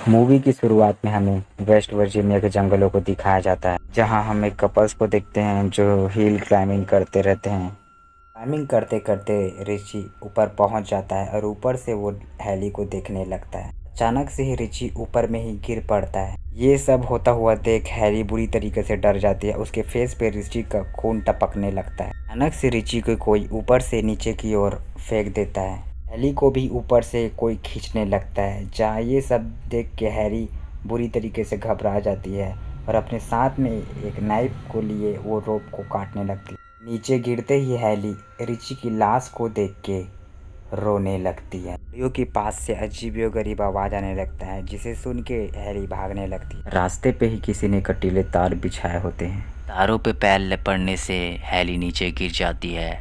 Movie की शुरुआत में हमें वेस्ट वर्जीनिया के जंगलों को दिखाया जाता है, जहां हम एक कपल्स को देखते हैं जो हिल क्लाइंबिंग करते रहते हैं। क्लाइंबिंग करते करते रिची ऊपर पहुंच जाता है और ऊपर से वो हैली को देखने लगता है। अचानक से ही रिची ऊपर में ही गिर पड़ता है। ये सब होता हुआ देख हैरी बुरी तरीके से डर जाती है। उसके फेस पे रिची का खून टपकने लगता है। अचानक से रिची को कोई ऊपर से नीचे की ओर फेंक देता है। हैरी को भी ऊपर से कोई खींचने लगता है। जहाँ ये सब देख के हैरी बुरी तरीके से घबरा जाती है और अपने साथ में एक नाइफ को लिए वो रोप को काटने लगती है। नीचे गिरते ही हैरी रिची की लाश को देख के रोने लगती है। गाड़ियों के पास से अजीबोगरीब आवाज आने लगता है, जिसे सुन के हैरी भागने लगती है। रास्ते पे ही किसी ने कटीले तार बिछाए होते हैं। तारों पे पैर पड़ने से हैली नीचे गिर जाती है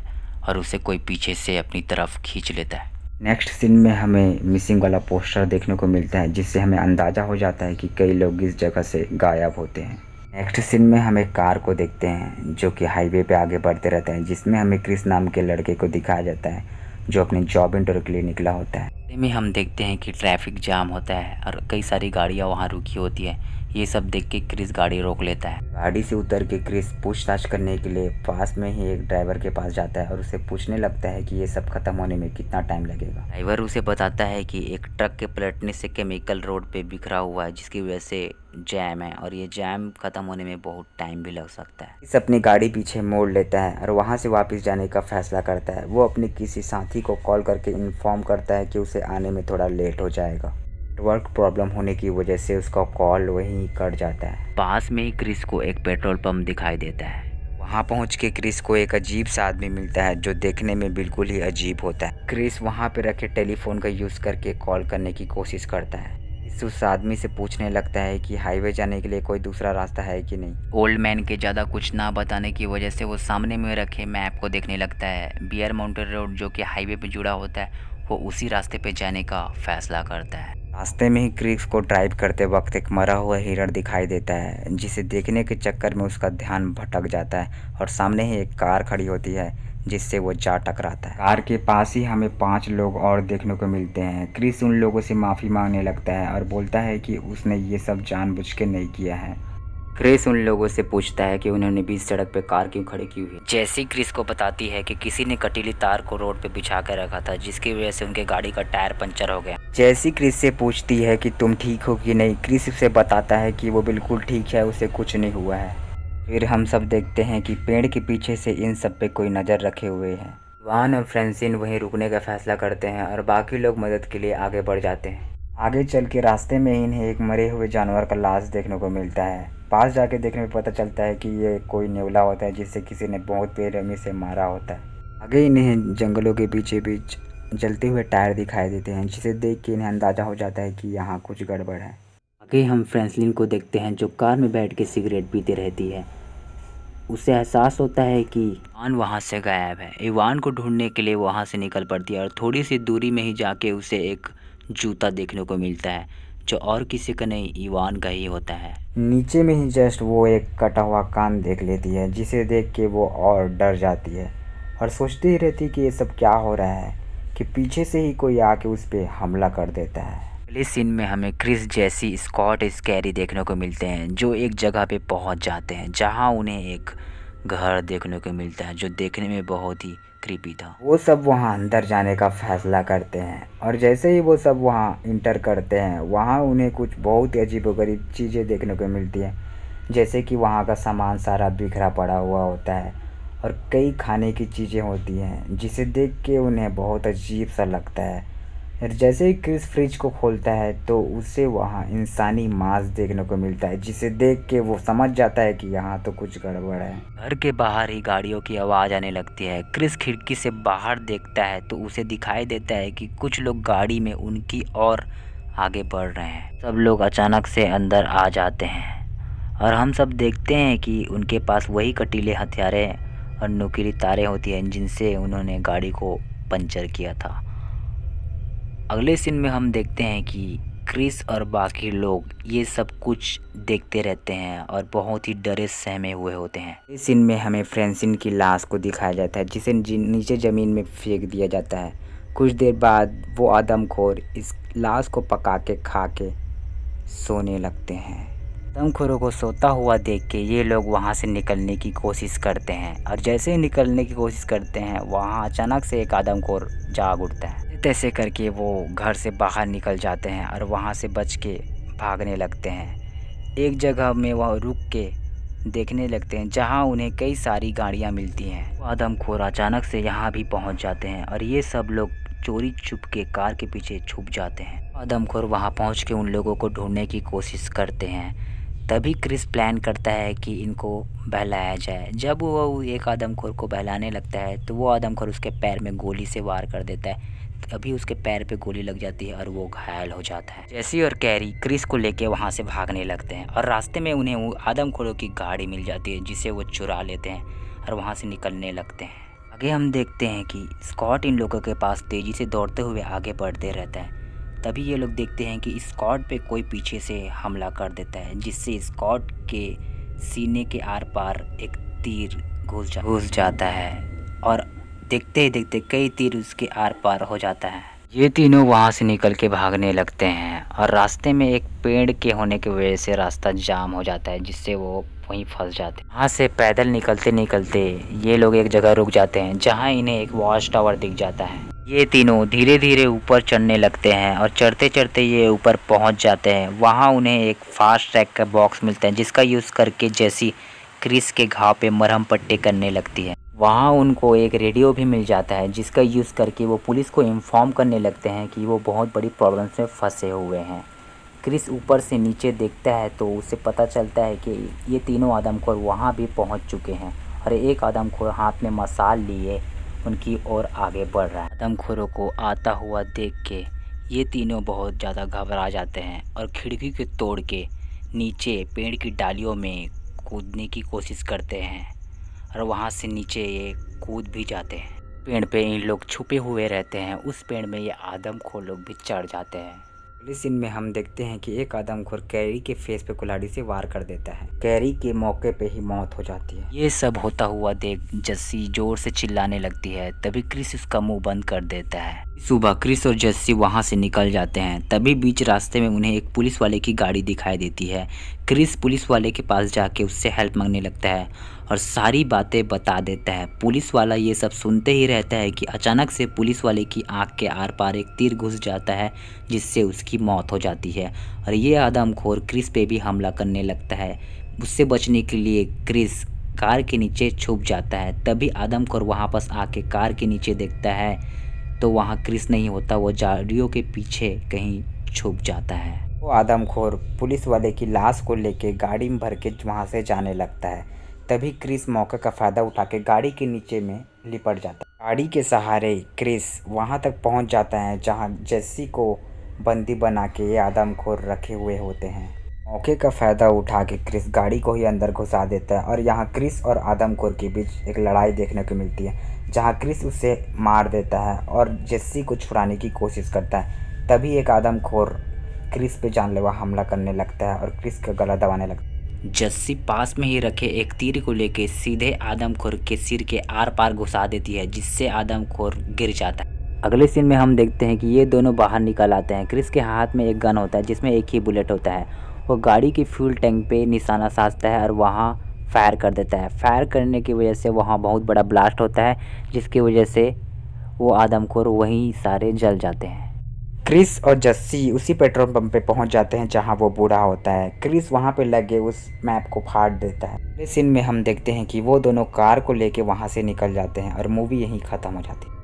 और उसे कोई पीछे से अपनी तरफ खींच लेता है। नेक्स्ट सीन में हमें मिसिंग वाला पोस्टर देखने को मिलता है, जिससे हमें अंदाज़ा हो जाता है कि कई लोग इस जगह से गायब होते हैं। नेक्स्ट सीन में हमें कार को देखते हैं जो कि हाईवे पे आगे बढ़ते रहते हैं, जिसमें हमें क्रिस नाम के लड़के को दिखाया जाता है जो अपनी जॉब इंटरव्यू के लिए निकला होता है। रास्ते में हम देखते हैं कि ट्रैफिक जाम होता है और कई सारी गाड़ियाँ वहाँ रुकी होती हैं। ये सब देख के क्रिस गाड़ी रोक लेता है। गाड़ी से उतर के क्रिस पूछताछ करने के लिए पास में ही एक ड्राइवर के पास जाता है और उसे पूछने लगता है कि ये सब खत्म होने में कितना टाइम लगेगा। ड्राइवर उसे बताता है कि एक ट्रक के पलटने से केमिकल रोड पे बिखरा हुआ है, जिसकी वजह से जैम है और ये जैम खत्म होने में बहुत टाइम भी लग सकता है। क्रिस अपनी गाड़ी पीछे मोड़ लेता है और वहाँ से वापस जाने का फैसला करता है। वो अपने किसी साथी को कॉल करके इन्फॉर्म करता है कि उसे आने में थोड़ा लेट हो जाएगा। नेटवर्क प्रॉब्लम होने की वजह से उसका कॉल वहीं कट जाता है। पास में ही क्रिस को एक पेट्रोल पंप दिखाई देता है। वहाँ पहुँच के क्रिस को एक अजीब सा आदमी मिलता है जो देखने में बिल्कुल ही अजीब होता है। क्रिस वहाँ पे रखे टेलीफोन का यूज़ करके कॉल करने की कोशिश करता है। क्रिस उस आदमी से पूछने लगता है कि हाईवे जाने के लिए कोई दूसरा रास्ता है कि नहीं। ओल्ड मैन के ज़्यादा कुछ ना बताने की वजह से वो सामने में रखे मैप को देखने लगता है। बियर माउंटेन रोड जो कि हाईवे पे जुड़ा होता है, वो उसी रास्ते पे जाने का फैसला करता है। रास्ते में ही क्रिस को ड्राइव करते वक्त एक मरा हुआ हिरण दिखाई देता है, जिसे देखने के चक्कर में उसका ध्यान भटक जाता है और सामने ही एक कार खड़ी होती है जिससे वो जा टकराता है। कार के पास ही हमें 5 लोग और देखने को मिलते हैं। क्रिस उन लोगों से माफ़ी मांगने लगता है और बोलता है कि उसने ये सब जानबूझ के नहीं किया है। क्रिस उन लोगों से पूछता है कि उन्होंने बीच सड़क पे कार क्यों खड़ी की हुई है। जैसी क्रिस को बताती है कि किसी ने कटीली तार को रोड पे बिछा कर रखा था, जिसकी वजह से उनके गाड़ी का टायर पंचर हो गया। जैसी क्रिस से पूछती है कि तुम ठीक हो कि नहीं, क्रिस उसे बताता है कि वो बिल्कुल ठीक है, उसे कुछ नहीं हुआ है। फिर हम सब देखते हैं कि पेड़ के पीछे से इन सब पे कोई नज़र रखे हुए हैं। इवान और फ्रेंसिन वहीं रुकने का फैसला करते हैं और बाकी लोग मदद के लिए आगे बढ़ जाते हैं। आगे चल के रास्ते में इन्हें एक मरे हुए जानवर का लाश देखने को मिलता है। पास जाके देखने में पता चलता है कि ये कोई नेवला होता है जिसे किसी ने बहुत बेरहमी से मारा होता है। आगे इन्हें जंगलों के बीचे बीच जलते हुए टायर दिखाई देते हैं, जिसे देख के इन्हें अंदाज़ा हो जाता है कि यहाँ कुछ गड़बड़ है। आगे हम फ्रेंसलिन को देखते हैं जो कार में बैठ के सिगरेट पीते रहती है। उसे एहसास होता है कि इवान वहाँ से गायब है। इवान को ढूंढने के लिए वहाँ से निकल पड़ती है और थोड़ी सी दूरी में ही जाके उसे एक जूता देखने को मिलता है जो और किसी का नहीं, इवान का ही होता है। नीचे में ही जस्ट वो एक कटा हुआ कान देख लेती है, जिसे देख के वो और डर जाती है और सोचती ही रहती कि ये सब क्या हो रहा है कि पीछे से ही कोई आके उस पर हमला कर देता है। अगले सीन में हमें क्रिस, जेसी, स्कॉट, स्कैरी देखने को मिलते हैं जो एक जगह पे पहुंच जाते हैं जहां उन्हें एक घर देखने को मिलता है जो देखने में बहुत ही क्रीपी था। वो सब वहाँ अंदर जाने का फैसला करते हैं और जैसे ही वो सब वहाँ इंटर करते हैं, वहाँ उन्हें कुछ बहुत ही अजीबोगरीब चीज़ें देखने को मिलती हैं। जैसे कि वहाँ का सामान सारा बिखरा पड़ा हुआ होता है और कई खाने की चीज़ें होती हैं, जिसे देख के उन्हें बहुत अजीब सा लगता है। और जैसे ही क्रिस फ्रिज को खोलता है तो उसे वहाँ इंसानी मांस देखने को मिलता है, जिसे देख के वो समझ जाता है कि यहाँ तो कुछ गड़बड़ है। घर के बाहर ही गाड़ियों की आवाज़ आने लगती है। क्रिस खिड़की से बाहर देखता है तो उसे दिखाई देता है कि कुछ लोग गाड़ी में उनकी ओर आगे बढ़ रहे हैं। सब लोग अचानक से अंदर आ जाते हैं और हम सब देखते हैं कि उनके पास वही कटीले हथियारें और नुकीली तारें होती हैं जिनसे उन्होंने गाड़ी को पंचर किया था। अगले सीन में हम देखते हैं कि क्रिस और बाकी लोग ये सब कुछ देखते रहते हैं और बहुत ही डरे सहमे हुए होते हैं। इस सीन में हमें फ्रेंसिन की लाश को दिखाया जाता है, जिसे नीचे ज़मीन में फेंक दिया जाता है। कुछ देर बाद वो आदमखोर इस लाश को पका के खा के सोने लगते हैं। आदमखोरों को सोता हुआ देख के ये लोग वहाँ से निकलने की कोशिश करते हैं और जैसे ही निकलने की कोशिश करते हैं वहाँ अचानक से एक आदमखोर जाग उठता है। तैसे करके वो घर से बाहर निकल जाते हैं और वहाँ से बच के भागने लगते हैं। एक जगह में वह रुक के देखने लगते हैं जहाँ उन्हें कई सारी गाड़ियाँ मिलती हैं। वो आदमखोर अचानक से यहाँ भी पहुँच जाते हैं और ये सब लोग चोरी छुप के कार के पीछे छुप जाते हैं। आदमखोर वहाँ पहुँच के उन लोगों को ढूंढने की कोशिश करते हैं। तभी क्रिस प्लान करता है कि इनको बहलाया जाए। जब वो एक आदमखोर को बहलाने लगता है तो वो आदमखोर उसके पैर में गोली से वार कर देता है। तभी उसके पैर पे गोली लग जाती है और वो घायल हो जाता है। जेसी और कैरी क्रिस को लेके वहाँ से भागने लगते हैं और रास्ते में उन्हें वो आदमखोरों की गाड़ी मिल जाती है जिसे वो चुरा लेते हैं और वहाँ से निकलने लगते हैं। आगे हम देखते हैं कि स्कॉट इन लोगों के पास तेज़ी से दौड़ते हुए आगे बढ़ते रहता है। तभी ये लोग देखते हैं कि स्कॉट पे कोई पीछे से हमला कर देता है जिससे स्कॉट के सीने के आर पार एक तीर घुस जाता है और देखते ही देखते कई तीर उसके आर पार हो जाता है। ये तीनों वहाँ से निकल के भागने लगते हैं और रास्ते में एक पेड़ के होने की वजह से रास्ता जाम हो जाता है जिससे वो वहीं फंस जाते हैं। वहाँ से पैदल निकलते निकलते ये लोग एक जगह रुक जाते हैं जहाँ इन्हें एक वॉच टावर दिख जाता है। ये तीनों धीरे धीरे ऊपर चढ़ने लगते हैं और चढ़ते चढ़ते ये ऊपर पहुँच जाते हैं। वहाँ उन्हें एक फास्ट ट्रैक का बॉक्स मिलता है जिसका यूज़ करके जेसी क्रिस के घाव पे मरहम पट्टी करने लगती है। वहाँ उनको एक रेडियो भी मिल जाता है जिसका यूज़ करके वो पुलिस को इन्फॉर्म करने लगते हैं कि वो बहुत बड़ी प्रॉब्लम्स में फंसे हुए हैं। क्रिस ऊपर से नीचे देखता है तो उसे पता चलता है कि ये तीनों आदमखोर वहाँ भी पहुँच चुके हैं और एक आदमखोर हाथ में मसाल लिए उनकी ओर आगे बढ़ रहा है। आदमखोरों को आता हुआ देख के ये तीनों बहुत ज़्यादा घबरा जाते हैं और खिड़की को तोड़ के नीचे पेड़ की डालियों में कूदने की कोशिश करते हैं और वहाँ से नीचे ये कूद भी जाते हैं। पेड़ पे इन लोग छुपे हुए रहते हैं। उस पेड़ में ये आदमखोर लोग भी चढ़ जाते हैं। अगले सीन में हम देखते हैं कि एक आदमखोर कैरी के फेस पे कुल्हाड़ी से वार कर देता है। कैरी के मौके पे ही मौत हो जाती है। ये सब होता हुआ देख जस्सी जोर से चिल्लाने लगती है। तभी क्रिस उसका मुंह बंद कर देता है। सुबह क्रिस और जस्सी वहाँ से निकल जाते हैं। तभी बीच रास्ते में उन्हें एक पुलिस वाले की गाड़ी दिखाई देती है। क्रिस पुलिस वाले के पास जाके उससे हेल्प मांगने लगता है और सारी बातें बता देता है। पुलिस वाला ये सब सुनते ही रहता है कि अचानक से पुलिस वाले की आंख के आर पार एक तीर घुस जाता है जिससे उसकी मौत हो जाती है और ये आदमखोर क्रिस पे भी हमला करने लगता है। उससे बचने के लिए क्रिस कार के नीचे छुप जाता है। तभी आदमखोर वहाँ पास आके कार के नीचे देखता है तो वहाँ क्रिस नहीं होता, वो झाड़ियों के पीछे कहीं छुप जाता है। वो आदमखोर पुलिस वाले की लाश को लेके गाड़ी में भर के वहाँ से जाने लगता है। तभी क्रिस मौके का फ़ायदा उठा के गाड़ी के नीचे में लिपट जाता है। गाड़ी के सहारे क्रिस वहाँ तक पहुँच जाता है जहाँ जेसी को बंदी बना के ये आदमखोर रखे हुए होते हैं। मौके का फ़ायदा उठा के क्रिस गाड़ी को ही अंदर घुसा देता है और यहाँ क्रिस और आदमखोर के बीच एक लड़ाई देखने को मिलती है जहाँ क्रिस उसे मार देता है और जेसी को छुड़ाने की कोशिश करता है। तभी एक आदमखोर क्रिस पे जानलेवा हमला करने लगता है और क्रिस का गला दबाने लगता है। जस्सी पास में ही रखे एक तीर को लेके सीधे आदमखोर के सिर के आर पार घुसा देती है जिससे आदमखोर गिर जाता है। अगले सीन में हम देखते हैं कि ये दोनों बाहर निकल आते हैं। क्रिस के हाथ में एक गन होता है जिसमें एक ही बुलेट होता है। वो गाड़ी की फ्यूल टैंक पे निशाना साधता है और वहाँ फायर कर देता है। फायर करने की वजह से वहाँ बहुत बड़ा ब्लास्ट होता है जिसकी वजह से वो आदमखोर वहीं सारे जल जाते हैं। क्रिस और जस्सी उसी पेट्रोल पंप पे पहुंच जाते हैं जहां वो बूढ़ा होता है। क्रिस वहां पे लगे उस मैप को फाड़ देता है। इस सीन में हम देखते हैं कि वो दोनों कार को लेके वहां से निकल जाते हैं और मूवी यहीं ख़त्म हो जाती है।